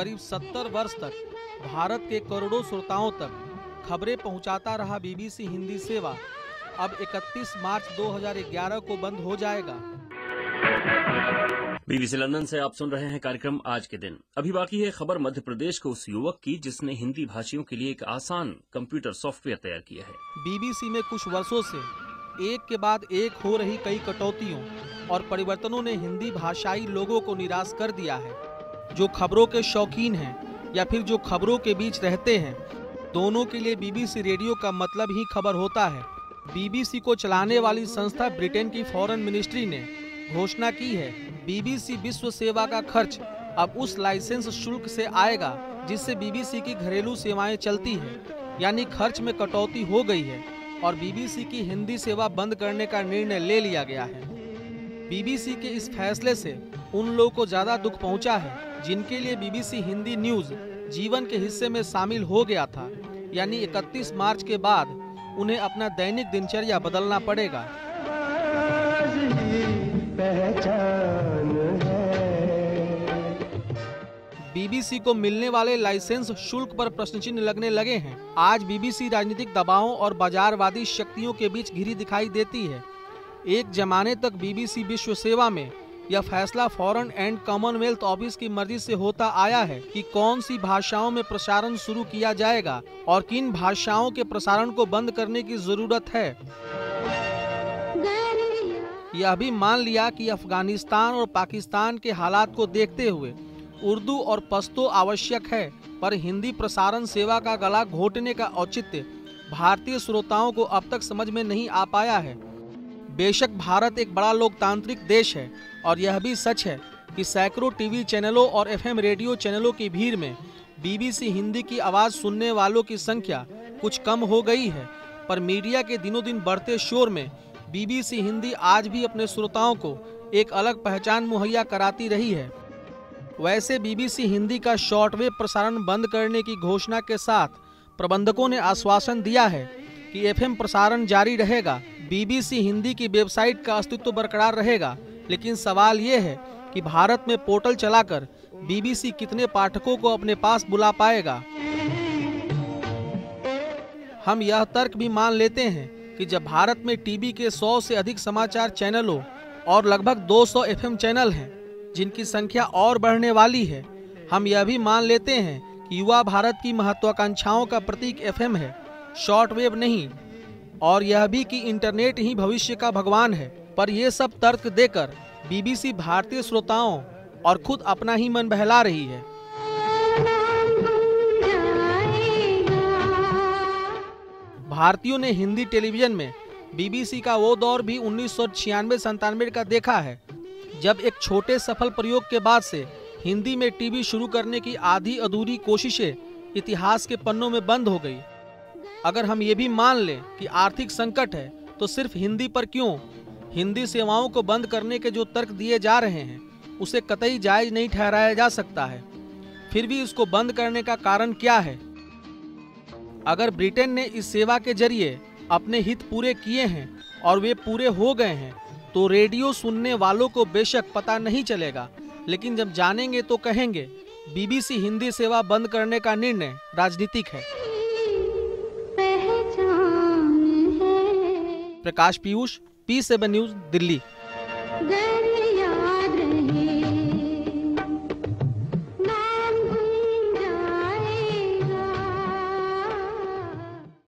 करीब 70 वर्ष तक भारत के करोड़ों श्रोताओं तक खबरें पहुंचाता रहा बीबीसी हिंदी सेवा अब 31 मार्च 2011 को बंद हो जाएगा। बीबीसी लंदन से आप सुन रहे हैं कार्यक्रम आज के दिन। अभी बाकी है खबर मध्य प्रदेश के उस युवक की जिसने हिंदी भाषियों के लिए एक आसान कंप्यूटर सॉफ्टवेयर तैयार किया है। बीबीसी में कुछ वर्षों से एक के बाद एक हो रही कई कटौतियों और परिवर्तनों ने हिंदी भाषाई लोगों को निराश कर दिया है। जो खबरों के शौकीन हैं या फिर जो खबरों के बीच रहते हैं, दोनों के लिए बीबीसी रेडियो का मतलब ही खबर होता है। बीबीसी को चलाने वाली संस्था ब्रिटेन की फॉरेन मिनिस्ट्री ने घोषणा की है, बीबीसी विश्व सेवा का खर्च अब उस लाइसेंस शुल्क से आएगा जिससे बीबीसी की घरेलू सेवाएं चलती हैं, यानी खर्च में कटौती हो गई है और बीबीसी की हिंदी सेवा बंद करने का निर्णय ले लिया गया है। बीबीसी के इस फैसले से उन लोगों को ज्यादा दुख पहुंचा है जिनके लिए बीबीसी हिंदी न्यूज जीवन के हिस्से में शामिल हो गया था, यानी 31 मार्च के बाद उन्हें अपना दैनिक दिनचर्या बदलना पड़ेगा। बीबीसी को मिलने वाले लाइसेंस शुल्क पर प्रश्नचिन्ह लगने लगे हैं। आज बीबीसी राजनीतिक दबावों और बाजारवादी शक्तियों के बीच घिरी दिखाई देती है। एक जमाने तक बीबीसी विश्व सेवा में यह फैसला फॉरेन एंड कॉमनवेल्थ ऑफिस की मर्जी से होता आया है कि कौन सी भाषाओं में प्रसारण शुरू किया जाएगा और किन भाषाओं के प्रसारण को बंद करने की जरूरत है। यह भी मान लिया कि अफगानिस्तान और पाकिस्तान के हालात को देखते हुए उर्दू और पश्तो आवश्यक है, पर हिंदी प्रसारण सेवा का गला घोटने का औचित्य भारतीय श्रोताओं को अब तक समझ में नहीं आ पाया है। बेशक भारत एक बड़ा लोकतांत्रिक देश है और यह भी सच है कि सैकड़ों टीवी चैनलों और एफएम रेडियो चैनलों की भीड़ में बीबीसी हिंदी की आवाज सुनने वालों की संख्या कुछ कम हो गई है, पर मीडिया के दिनों दिन बढ़ते शोर में बीबीसी हिंदी आज भी अपने श्रोताओं को एक अलग पहचान मुहैया कराती रही है। वैसे बीबीसी हिंदी का शॉर्टवेव प्रसारण बंद करने की घोषणा के साथ प्रबंधकों ने आश्वासन दिया है कि एफएम प्रसारण जारी रहेगा, बीबीसी हिंदी की वेबसाइट का अस्तित्व बरकरार रहेगा। लेकिन सवाल ये है कि भारत में पोर्टल चलाकर बीबीसी कितने पाठकों को अपने पास बुला पाएगा। हम यह तर्क भी मान लेते हैं कि जब भारत में टीवी के 100 से अधिक समाचार चैनलों और लगभग 200 एफएम चैनल हैं जिनकी संख्या और बढ़ने वाली है, हम यह भी मान लेते हैं कि युवा भारत की महत्वाकांक्षाओं का प्रतीक एफएम है, शॉर्टवेव नहीं, और यह भी कि इंटरनेट ही भविष्य का भगवान है। पर ये सब तर्क देकर बीबीसी भारतीय श्रोताओं और खुद अपना ही मन बहला रही है। भारतीयों ने हिंदी टेलीविजन में बीबीसी का वो दौर भी 1996-97 का देखा है, जब एक छोटे सफल प्रयोग के बाद से हिंदी में टीवी शुरू करने की आधी अधूरी कोशिशें इतिहास के पन्नों में बंद हो गई। अगर हम ये भी मान लें कि आर्थिक संकट है, तो सिर्फ हिंदी पर क्यों, हिंदी सेवाओं को बंद करने के जो तर्क दिए जा रहे हैं उसे कतई जायज नहीं ठहराया जा सकता है। फिर भी इसको बंद करने का कारण क्या है? अगर ब्रिटेन ने इस सेवा के जरिए अपने हित पूरे किए हैं और वे पूरे हो गए हैं, तो रेडियो सुनने वालों को बेशक पता नहीं चलेगा, लेकिन जब जानेंगे तो कहेंगे बीबीसी हिंदी सेवा बंद करने का निर्णय राजनीतिक है। प्रकाश पीयूष, P7 न्यूज, दिल्ली।